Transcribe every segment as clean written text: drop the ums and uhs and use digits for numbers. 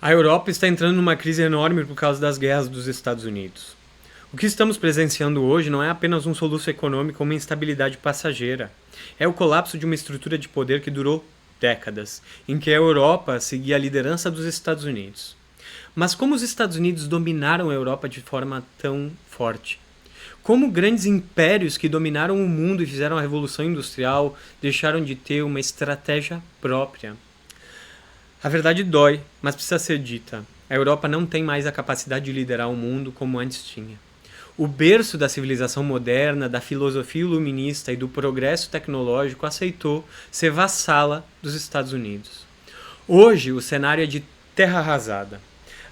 A Europa está entrando numa crise enorme por causa das guerras dos Estados Unidos. O que estamos presenciando hoje não é apenas um soluço econômico ou uma instabilidade passageira. É o colapso de uma estrutura de poder que durou décadas, em que a Europa seguia a liderança dos Estados Unidos. Mas como os Estados Unidos dominaram a Europa de forma tão forte? Como grandes impérios que dominaram o mundo e fizeram a Revolução Industrial deixaram de ter uma estratégia própria? A verdade dói, mas precisa ser dita. A Europa não tem mais a capacidade de liderar o mundo como antes tinha. O berço da civilização moderna, da filosofia iluminista e do progresso tecnológico aceitou ser vassala dos Estados Unidos. Hoje, o cenário é de terra arrasada.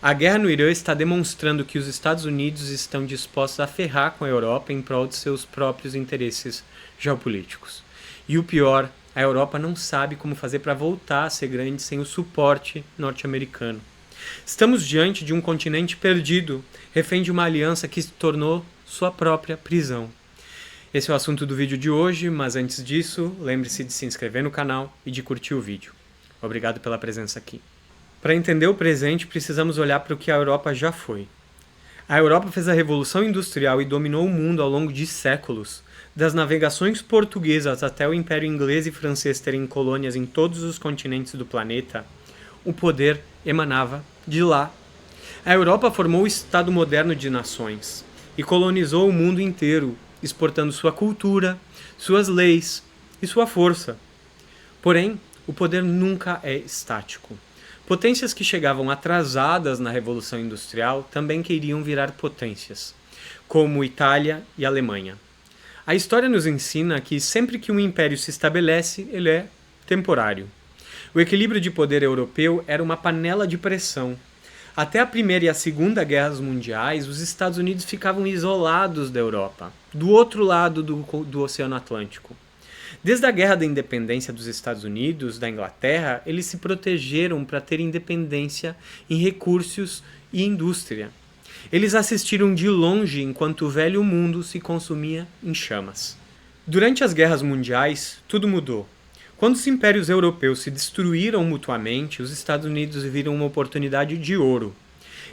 A guerra no Irã está demonstrando que os Estados Unidos estão dispostos a ferrar com a Europa em prol de seus próprios interesses geopolíticos. E o pior, a Europa não sabe como fazer para voltar a ser grande sem o suporte norte-americano. Estamos diante de um continente perdido, refém de uma aliança que se tornou sua própria prisão. Esse é o assunto do vídeo de hoje, mas antes disso, lembre-se de se inscrever no canal e de curtir o vídeo. Obrigado pela presença aqui. Para entender o presente, precisamos olhar para o que a Europa já foi. A Europa fez a Revolução Industrial e dominou o mundo ao longo de séculos. Das navegações portuguesas até o Império Inglês e Francês terem colônias em todos os continentes do planeta, o poder emanava de lá. A Europa formou o Estado moderno de nações e colonizou o mundo inteiro, exportando sua cultura, suas leis e sua força. Porém, o poder nunca é estático. Potências que chegavam atrasadas na Revolução Industrial também queriam virar potências, como Itália e Alemanha. A história nos ensina que sempre que um império se estabelece, ele é temporário. O equilíbrio de poder europeu era uma panela de pressão. Até a Primeira e a Segunda Guerras Mundiais, os Estados Unidos ficavam isolados da Europa, do outro lado do Oceano Atlântico. Desde a Guerra da Independência dos Estados Unidos, da Inglaterra, eles se protegeram para ter independência em recursos e indústria. Eles assistiram de longe enquanto o velho mundo se consumia em chamas. Durante as guerras mundiais, tudo mudou. Quando os impérios europeus se destruíram mutuamente, os Estados Unidos viram uma oportunidade de ouro.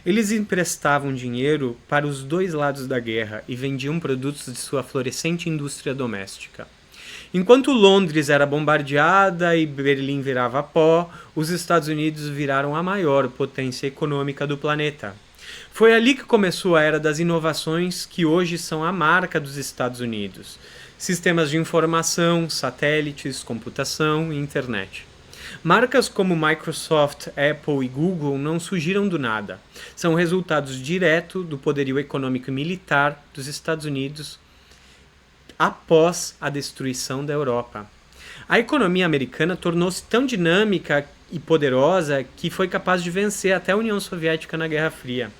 Eles emprestavam dinheiro para os dois lados da guerra e vendiam produtos de sua florescente indústria doméstica. Enquanto Londres era bombardeada e Berlim virava pó, os Estados Unidos viraram a maior potência econômica do planeta. Foi ali que começou a era das inovações que hoje são a marca dos Estados Unidos. Sistemas de informação, satélites, computação e internet. Marcas como Microsoft, Apple e Google não surgiram do nada. São resultados diretos do poderio econômico e militar dos Estados Unidos após a destruição da Europa. A economia americana tornou-se tão dinâmica e poderosa que foi capaz de vencer até a União Soviética na Guerra Fria.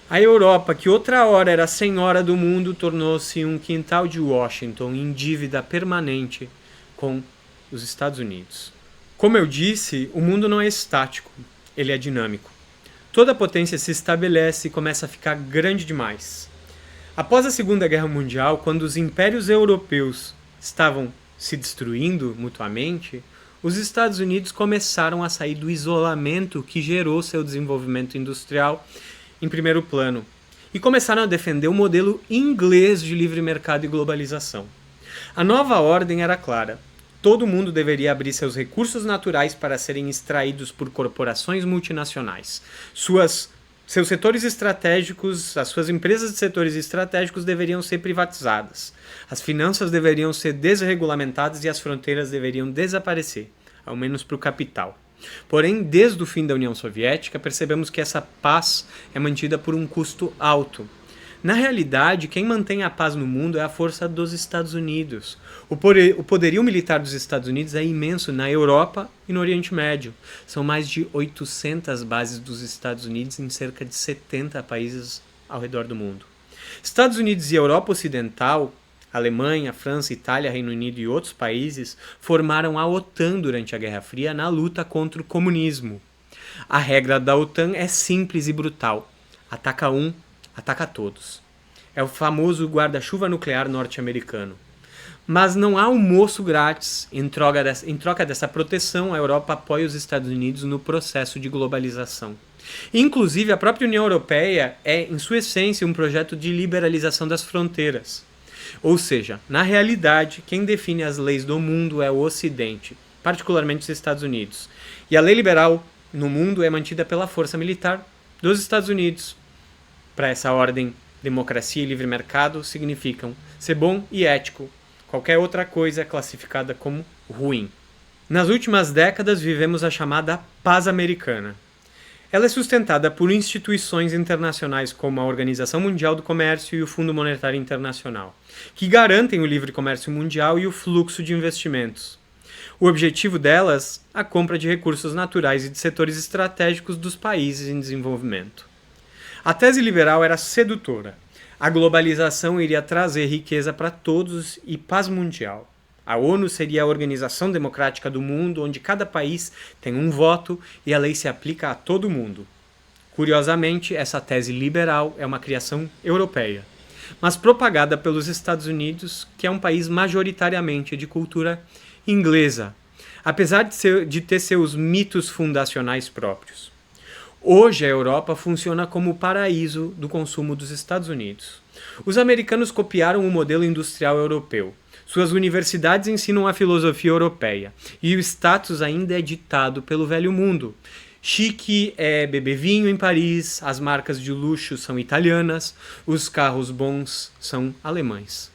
A Europa, que outra hora era a senhora do mundo, tornou-se um quintal de Washington em dívida permanente com os Estados Unidos. Como eu disse, o mundo não é estático, ele é dinâmico. Toda potência se estabelece e começa a ficar grande demais. Após a Segunda Guerra Mundial, quando os impérios europeus estavam se destruindo mutuamente, os Estados Unidos começaram a sair do isolamento que gerou seu desenvolvimento industrial em primeiro plano e começaram a defender o modelo inglês de livre mercado e globalização. A nova ordem era clara. Todo mundo deveria abrir seus recursos naturais para serem extraídos por corporações multinacionais. Seus setores estratégicos, as suas empresas de setores estratégicos deveriam ser privatizadas. As finanças deveriam ser desregulamentadas e as fronteiras deveriam desaparecer, ao menos para o capital. Porém, desde o fim da União Soviética, percebemos que essa paz é mantida por um custo alto. Na realidade, quem mantém a paz no mundo é a força dos Estados Unidos. O poderio militar dos Estados Unidos é imenso na Europa e no Oriente Médio. São mais de 800 bases dos Estados Unidos em cerca de 70 países ao redor do mundo. Estados Unidos e Europa Ocidental, Alemanha, França, Itália, Reino Unido e outros países formaram a OTAN durante a Guerra Fria na luta contra o comunismo. A regra da OTAN é simples e brutal. Ataca um, ataca todos. É o famoso guarda-chuva nuclear norte-americano. Mas não há almoço grátis. Em troca dessa proteção, a Europa apoia os Estados Unidos no processo de globalização. Inclusive, a própria União Europeia é, em sua essência, um projeto de liberalização das fronteiras. Ou seja, na realidade, quem define as leis do mundo é o Ocidente, particularmente os Estados Unidos. E a lei liberal no mundo é mantida pela força militar dos Estados Unidos. Para essa ordem, democracia e livre mercado significam ser bom e ético. Qualquer outra coisa é classificada como ruim. Nas últimas décadas, vivemos a chamada paz americana. Ela é sustentada por instituições internacionais como a Organização Mundial do Comércio e o Fundo Monetário Internacional, que garantem o livre comércio mundial e o fluxo de investimentos. O objetivo delas, a compra de recursos naturais e de setores estratégicos dos países em desenvolvimento. A tese liberal era sedutora. A globalização iria trazer riqueza para todos e paz mundial. A ONU seria a organização democrática do mundo, onde cada país tem um voto e a lei se aplica a todo mundo. Curiosamente, essa tese liberal é uma criação europeia, mas propagada pelos Estados Unidos, que é um país majoritariamente de cultura inglesa, apesar de ter seus mitos fundacionais próprios. Hoje a Europa funciona como o paraíso do consumo dos Estados Unidos. Os americanos copiaram o modelo industrial europeu. Suas universidades ensinam a filosofia europeia e o status ainda é ditado pelo velho mundo. Chique é beber vinho em Paris, as marcas de luxo são italianas, os carros bons são alemães.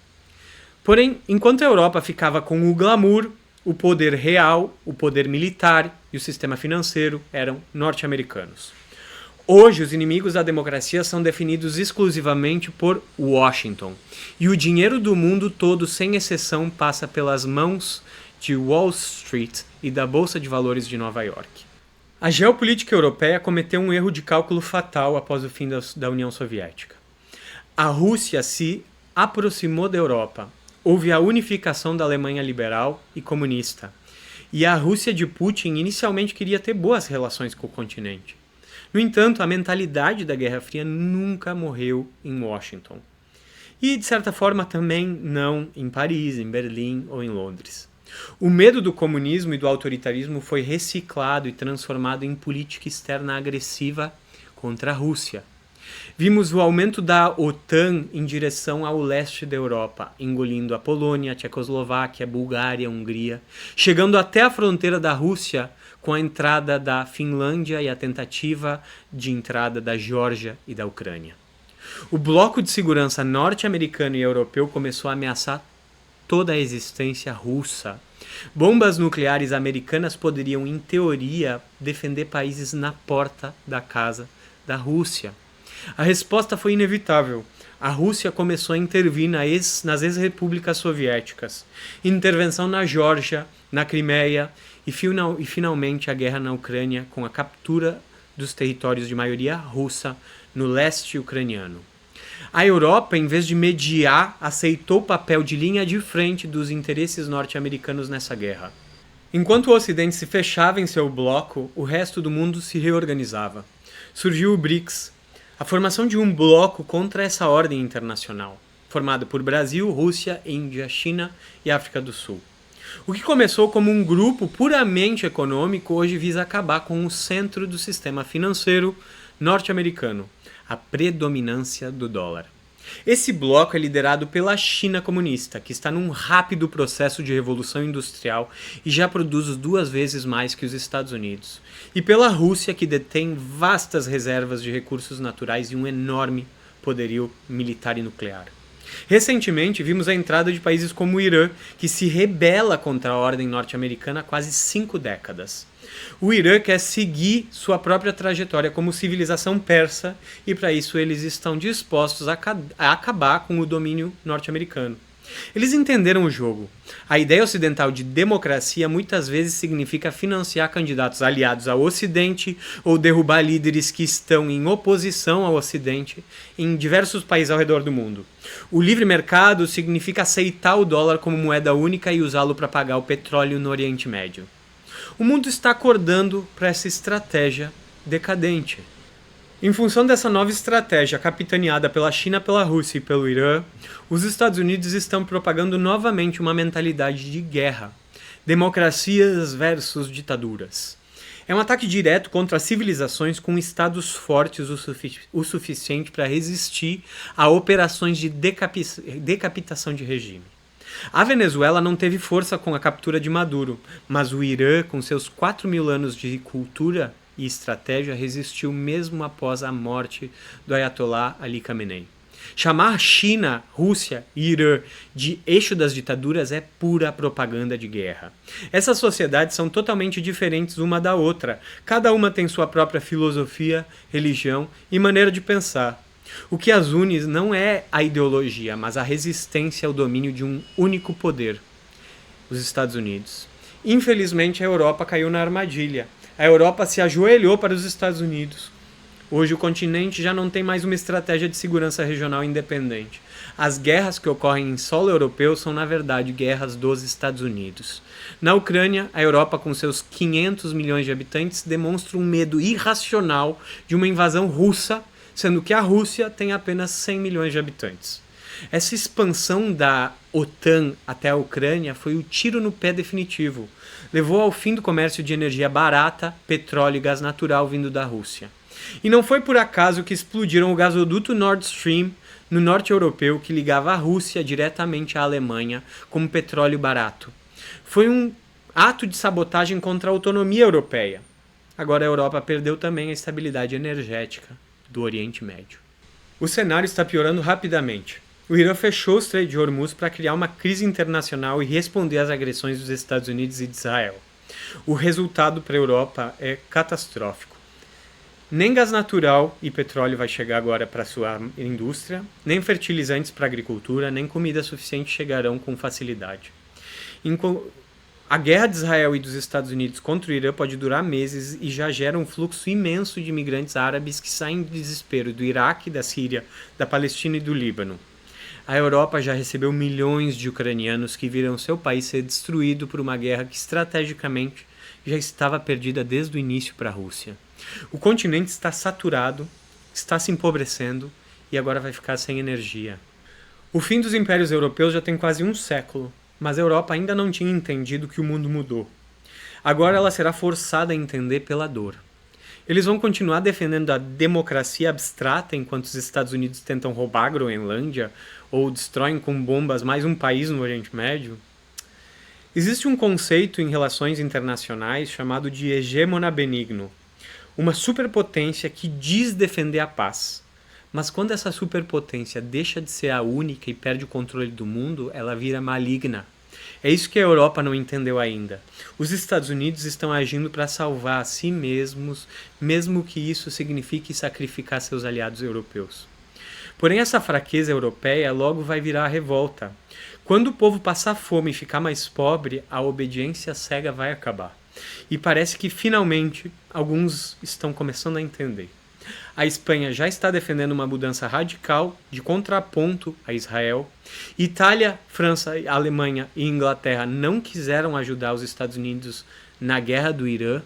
Porém, enquanto a Europa ficava com o glamour, o poder real, o poder militar e o sistema financeiro eram norte-americanos. Hoje, os inimigos da democracia são definidos exclusivamente por Washington, e o dinheiro do mundo todo, sem exceção, passa pelas mãos de Wall Street e da Bolsa de Valores de Nova York. A geopolítica europeia cometeu um erro de cálculo fatal após o fim da União Soviética. A Rússia se aproximou da Europa. Houve a unificação da Alemanha liberal e comunista. E a Rússia de Putin inicialmente queria ter boas relações com o continente. No entanto, a mentalidade da Guerra Fria nunca morreu em Washington. E, de certa forma, também não em Paris, em Berlim ou em Londres. O medo do comunismo e do autoritarismo foi reciclado e transformado em política externa agressiva contra a Rússia. Vimos o aumento da OTAN em direção ao leste da Europa, engolindo a Polônia, a Tchecoslováquia, a Bulgária, a Hungria, chegando até a fronteira da Rússia com a entrada da Finlândia e a tentativa de entrada da Geórgia e da Ucrânia. O bloco de segurança norte-americano e europeu começou a ameaçar toda a existência russa. Bombas nucleares americanas poderiam, em teoria, defender países na porta da casa da Rússia. A resposta foi inevitável. A Rússia começou a intervir nas ex-repúblicas soviéticas, intervenção na Geórgia, na Crimeia e finalmente a guerra na Ucrânia com a captura dos territórios de maioria russa no leste ucraniano. A Europa, em vez de mediar, aceitou o papel de linha de frente dos interesses norte-americanos nessa guerra. Enquanto o Ocidente se fechava em seu bloco, o resto do mundo se reorganizava. Surgiu o BRICS, a formação de um bloco contra essa ordem internacional, formado por Brasil, Rússia, Índia, China e África do Sul. O que começou como um grupo puramente econômico, hoje visa acabar com o centro do sistema financeiro norte-americano, a predominância do dólar. Esse bloco é liderado pela China comunista, que está num rápido processo de revolução industrial e já produz 2 vezes mais que os Estados Unidos. E pela Rússia, que detém vastas reservas de recursos naturais e um enorme poderio militar e nuclear. Recentemente, vimos a entrada de países como o Irã, que se rebela contra a ordem norte-americana há quase 5 décadas. O Irã quer seguir sua própria trajetória como civilização persa e, para isso, eles estão dispostos a acabar com o domínio norte-americano. Eles entenderam o jogo. A ideia ocidental de democracia muitas vezes significa financiar candidatos aliados ao Ocidente ou derrubar líderes que estão em oposição ao Ocidente em diversos países ao redor do mundo. O livre mercado significa aceitar o dólar como moeda única e usá-lo para pagar o petróleo no Oriente Médio. O mundo está acordando para essa estratégia decadente. Em função dessa nova estratégia capitaneada pela China, pela Rússia e pelo Irã, os Estados Unidos estão propagando novamente uma mentalidade de guerra. Democracias versus ditaduras. É um ataque direto contra as civilizações com estados fortes o suficiente para resistir a operações de decapitação de regime. A Venezuela não teve força com a captura de Maduro, mas o Irã, com seus 4.000 anos de cultura e estratégia, resistiu mesmo após a morte do Ayatollah Ali Khamenei. Chamar China, Rússia e Irã de eixo das ditaduras é pura propaganda de guerra. Essas sociedades são totalmente diferentes uma da outra. Cada uma tem sua própria filosofia, religião e maneira de pensar. O que as une não é a ideologia, mas a resistência ao domínio de um único poder, os Estados Unidos. Infelizmente, a Europa caiu na armadilha. A Europa se ajoelhou para os Estados Unidos. Hoje o continente já não tem mais uma estratégia de segurança regional independente. As guerras que ocorrem em solo europeu são, na verdade, guerras dos Estados Unidos. Na Ucrânia, a Europa, com seus 500 milhões de habitantes, demonstra um medo irracional de uma invasão russa, sendo que a Rússia tem apenas 100 milhões de habitantes. Essa expansão da OTAN até a Ucrânia foi o tiro no pé definitivo. Levou ao fim do comércio de energia barata, petróleo e gás natural vindo da Rússia. E não foi por acaso que explodiram o gasoduto Nord Stream no norte europeu que ligava a Rússia diretamente à Alemanha como petróleo barato. Foi um ato de sabotagem contra a autonomia europeia. Agora a Europa perdeu também a estabilidade energética do Oriente Médio. O cenário está piorando rapidamente. O Irã fechou o Estreito de Hormuz para criar uma crise internacional e responder às agressões dos Estados Unidos e de Israel. O resultado para a Europa é catastrófico. Nem gás natural e petróleo vai chegar agora para a sua indústria, nem fertilizantes para a agricultura, nem comida suficiente chegarão com facilidade. A guerra de Israel e dos Estados Unidos contra o Irã pode durar meses e já gera um fluxo imenso de imigrantes árabes que saem de desespero do Iraque, da Síria, da Palestina e do Líbano. A Europa já recebeu milhões de ucranianos que viram seu país ser destruído por uma guerra que estrategicamente já estava perdida desde o início para a Rússia. O continente está saturado, está se empobrecendo e agora vai ficar sem energia. O fim dos impérios europeus já tem quase um século, mas a Europa ainda não tinha entendido que o mundo mudou. Agora ela será forçada a entender pela dor. Eles vão continuar defendendo a democracia abstrata enquanto os Estados Unidos tentam roubar a Groenlândia ou destroem com bombas mais um país no Oriente Médio? Existe um conceito em relações internacionais chamado de hegemona benigno, uma superpotência que diz defender a paz. Mas quando essa superpotência deixa de ser a única e perde o controle do mundo, ela vira maligna. É isso que a Europa não entendeu ainda. Os Estados Unidos estão agindo para salvar a si mesmos, mesmo que isso signifique sacrificar seus aliados europeus. Porém, essa fraqueza europeia logo vai virar a revolta. Quando o povo passar fome e ficar mais pobre, a obediência cega vai acabar. E parece que, finalmente, alguns estão começando a entender. A Espanha já está defendendo uma mudança radical de contraponto a Israel. Itália, França, Alemanha e Inglaterra não quiseram ajudar os Estados Unidos na guerra do Irã,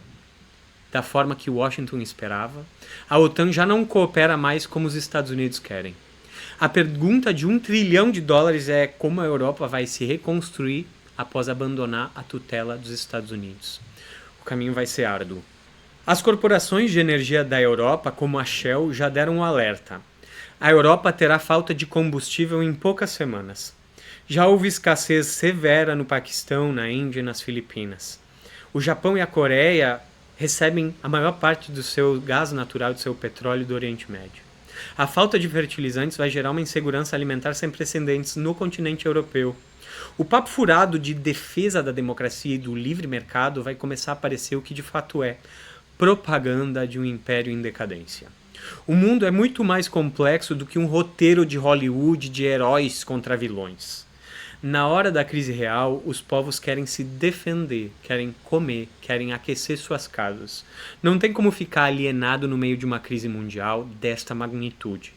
da forma que Washington esperava. A OTAN já não coopera mais como os Estados Unidos querem. A pergunta de $1 trilhão é como a Europa vai se reconstruir após abandonar a tutela dos Estados Unidos. O caminho vai ser árduo. As corporações de energia da Europa, como a Shell, já deram um alerta. A Europa terá falta de combustível em poucas semanas. Já houve escassez severa no Paquistão, na Índia e nas Filipinas. O Japão e a Coreia recebem a maior parte do seu gás natural e do seu petróleo do Oriente Médio. A falta de fertilizantes vai gerar uma insegurança alimentar sem precedentes no continente europeu. O papo furado de defesa da democracia e do livre mercado vai começar a parecer o que de fato é: propaganda de um império em decadência. O mundo é muito mais complexo do que um roteiro de Hollywood de heróis contra vilões. Na hora da crise real, os povos querem se defender, querem comer, querem aquecer suas casas. Não tem como ficar alienado no meio de uma crise mundial desta magnitude.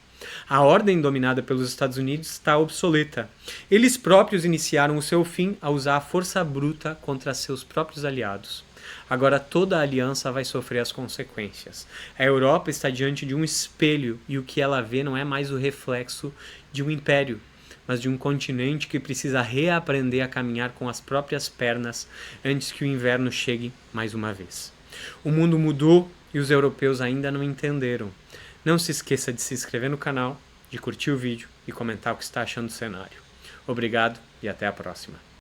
A ordem dominada pelos Estados Unidos está obsoleta. Eles próprios iniciaram o seu fim ao usar a força bruta contra seus próprios aliados. Agora toda a aliança vai sofrer as consequências. A Europa está diante de um espelho e o que ela vê não é mais o reflexo de um império, mas de um continente que precisa reaprender a caminhar com as próprias pernas antes que o inverno chegue mais uma vez. O mundo mudou e os europeus ainda não entenderam. Não se esqueça de se inscrever no canal, de curtir o vídeo e comentar o que está achando do cenário. Obrigado e até a próxima.